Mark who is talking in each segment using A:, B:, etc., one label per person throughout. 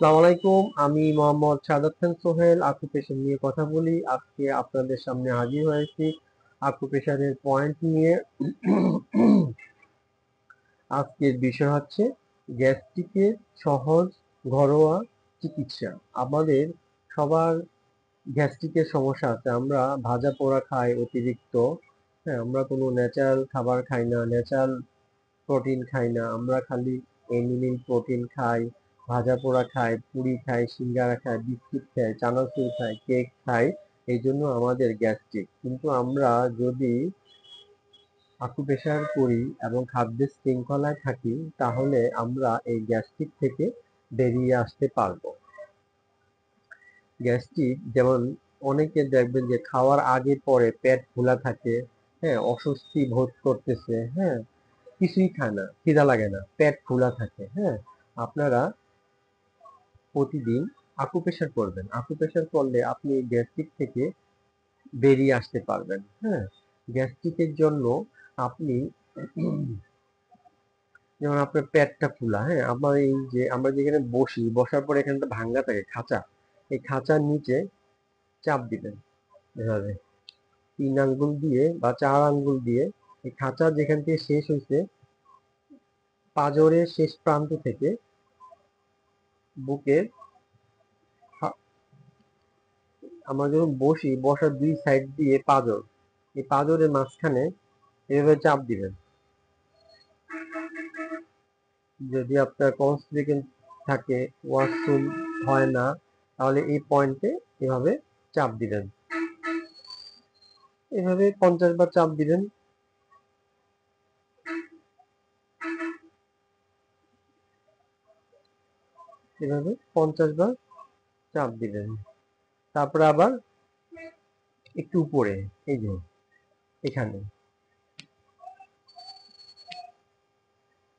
A: আসসালামু আলাইকুম। আমি মোহাম্মদ সাদাত খান সোহেল অকুপেশন নিয়ে কথা বলি। আজকে আপনাদের সামনে হাজির হয়েছি অকুপেশনের পয়েন্ট নিয়ে। আজকের বিষয় হচ্ছে গ্যাস্ট্রিকের সহজ ঘরোয়া চিকিৎসা। আমাদের সবার গ্যাস্ট্রিকের সমস্যা আছে। আমরা ভাজা পোড়া খাই অতিরিক্ত। হ্যাঁ, আমরা কোনো ন্যাচারাল খাবার খাই না, ন্যাচারাল প্রোটিন খাই না। আমরা খালি এনিমেল প্রোটিন খাই, ভাজা পোড়া খাই, পুরি খাই, সিঙ্গারা খাই, বিস্কিট খাই, চানাচুর খাই, কেক খাই। এই জন্য আমাদের গ্যাস্ট্রিক। কিন্তু আমরা যদি আকুপ্রেশার করি এবং খাদ্যের শৃঙ্খলায় থাকি, তাহলে আমরা এই গ্যাস্ট্রিক থেকে বেরিয়ে আসতে পারবো। গ্যাস্ট্রিক যেমন অনেকে দেখবেন যে খাওয়ার আগে পরে পেট ফোলা থাকে, হ্যাঁ, অস্বস্তি বোধ করতেছে, হ্যাঁ, কিছুই খায় না, খিদা লাগে না, পেট ফোলা থাকে। হ্যাঁ, আপনারা প্রতিদিন আকুপ্রেশার করবেন। আকুপ্রেশার করলে আপনি গ্যাস্ট্রিক থেকে বেরিয়ে আসতে পারবেন। হ্যাঁ, গ্যাস্ট্রিকের জন্য আপনি যেমন আপনার পেটটা ফোলা, হ্যাঁ, আমার এই যে আমরা যেখানে বসি, বসার পরে এখানটা ভাঙ্গা থাকে খাঁচা, এই খাঁচার নিচে চাপ দিবেন এভাবে 3 আঙ্গুল দিয়ে বা 4 আঙ্গুল দিয়ে। এই খাঁচা যেখান থেকে শেষ হয়েছে, পাঁজরের শেষ প্রান্ত থেকে বুকের আমরা যখন বসি, বসার 2 সাইড দিয়ে পাঁজর, এই পাঁজরের মাঝখানে এভাবে চাপ দিবেন। যদি আপনার কনস্টিপেশন থাকে, ওয়াশরুম হয় না, তাহলে এই পয়েন্টে এভাবে চাপ দিবেন। এভাবে 50 বার চাপ দিবেন। এভাবে 50 বার চাপ দিবেন। তারপরে আবার একটু উপরে, এই যে এখানে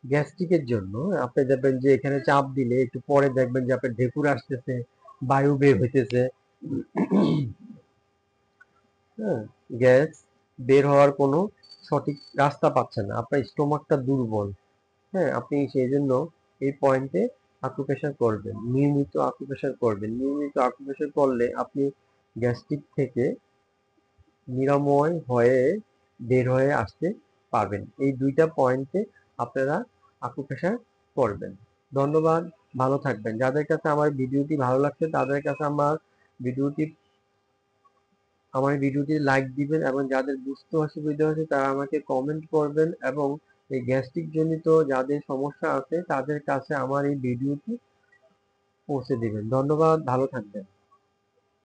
A: গ্যাস্ট্রিকের জন্য আপনি দেখবেন যে এখানে চাপ দিলে একটু পরে দেখবেন যে আপনার ঢেকুর আসতেছে, বায়ু বের হইতেছে। হ্যাঁ, গ্যাস বের হওয়ার কোনো সঠিক রাস্তা পাচ্ছেন না, আপনার স্টোমাকটা দুর্বল। হ্যাঁ, আপনি সেই জন্য এই পয়েন্টে আকুপ্রেশার করবেন, নিয়মিত আকুপ্রেশার করবেন। নিয়মিত আকুপ্রেশার করলে আপনি গ্যাস্ট্রিক থেকে নিরাময় হয়ে বের হয়ে আসতে পারবেন। এই 2টা পয়েন্টে আপনারা আকুপ্রেশার করবেন। ধন্যবাদ, ভালো থাকবেন। যাদের কাছে আমার ভিডিওটি ভালো লাগছে, তাদের কাছে ভিডিওটি আমার ভিডিওটি লাইক দিবেন, এবং যাদের বুঝতে অসুবিধা হচ্ছে তারা আমাকে কমেন্ট করবেন, এবং এই গ্যাস্ট্রিক জনিত যাদের সমস্যা আছে তাদের কাছে আমার এই ভিডিওটি পৌঁছে দিবেন। ধন্যবাদ, ভালো থাকবেন।